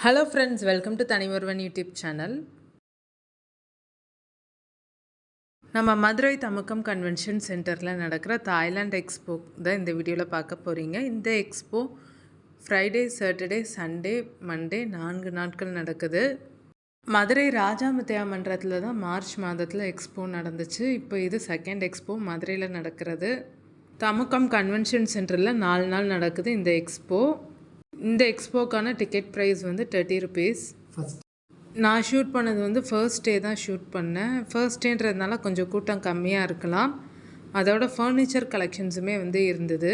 Hello friends, welcome to Thani Oruvan YouTube channel. நம்ம மதுரை தமுக்கம் convention சென்டரில் நடக்கிற தாய்லாந்து எக்ஸ்போ தான் இந்த வீடியோவில் பார்க்க போகிறீங்க. இந்த expo Friday, Saturday, Sunday, Monday 4 நாட்கள் நடக்குது. மதுரை ராஜாமுத்தையா மன்றத்தில் தான் மார்ச் மாதத்தில் எக்ஸ்போ நடந்துச்சு. இப்போ இது செகண்ட் எக்ஸ்போ மதுரையில் நடக்கிறது. தமுக்கம் கன்வென்ஷன் சென்டரில் 4 நாள் நடக்குது இந்த எக்ஸ்போ. இந்த எக்ஸ்போக்கான டிக்கெட் ப்ரைஸ் வந்து 30 ருபீஸ். நான் ஷூட் பண்ணது வந்து ஃபர்ஸ்ட் டே தான் ஷூட் பண்ணேன். ஃபர்ஸ்ட் டேன்றதுனால கொஞ்சம் கூட்டம் கம்மியாக இருக்கலாம். அதோட ஃபர்னிச்சர் கலெக்ஷன்ஸுமே வந்து இருந்தது.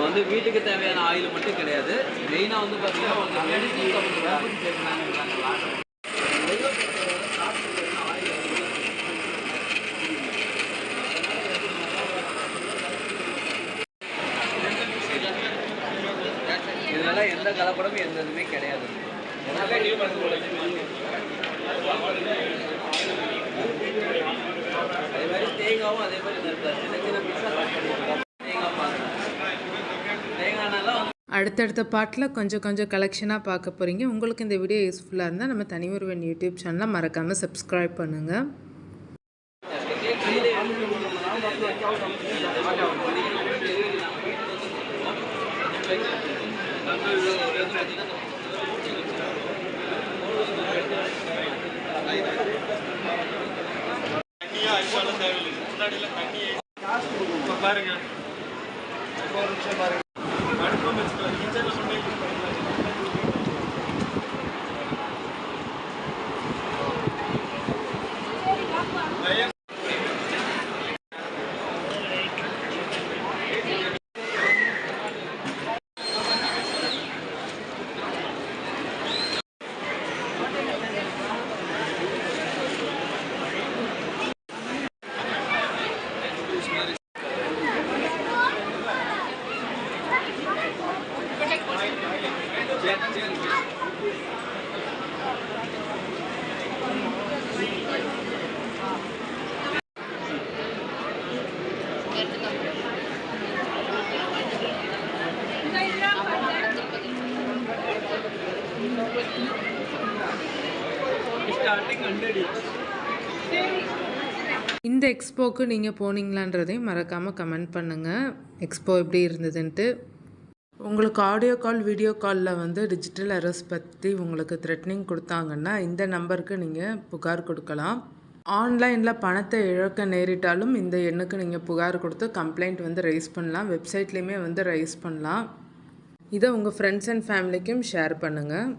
வந்து வீட்டுக்கு தேவையான ஆயில் மட்டும் கிடையாது. மெயினாக வந்து பார்த்தீங்கன்னா இதெல்லாம் எந்த கலப்படமும் எந்த இதுவுமே கிடையாது. அதே மாதிரி தேங்காவும் அதே மாதிரி சின்ன சின்ன பீஸாக அடுத்தடுத்த பாட்டில் கொஞ்சம் கலெக்ஷனாக பார்க்க போகிறீங்க. உங்களுக்கு இந்த வீடியோ யூஸ்ஃபுல்லாக இருந்தால் நம்ம தனிஒருவன் யூடியூப் சேனலை மறக்காமல் சப்ஸ்கிரைப் பண்ணுங்கள். பாருங்க இந்த எக்ஸ்போக்கு நீங்கள் போனீங்களான்றதையும் மறக்காமல் கமெண்ட் பண்ணுங்கள். எக்ஸ்போ எப்படி இருந்ததுன்ட்டு. உங்களுக்கு ஆடியோ கால், வீடியோ காலில் வந்து டிஜிட்டல் அரெஸ்ட் பற்றி உங்களுக்கு த்ரெட்னிங் கொடுத்தாங்கன்னா இந்த நம்பருக்கு நீங்கள் புகார் கொடுக்கலாம். ஆன்லைனில் பணத்தை இழக்க நேரிட்டாலும் இந்த எண்ணுக்கு நீங்கள் புகார் கொடுத்து கம்ப்ளைண்ட் வந்து ரைஸ் பண்ணலாம். வெப்சைட்லேயுமே வந்து ரைஸ் பண்ணலாம். இதை உங்கள் ஃப்ரெண்ட்ஸ் அண்ட் ஃபேமிலிக்கும் ஷேர் பண்ணுங்கள்.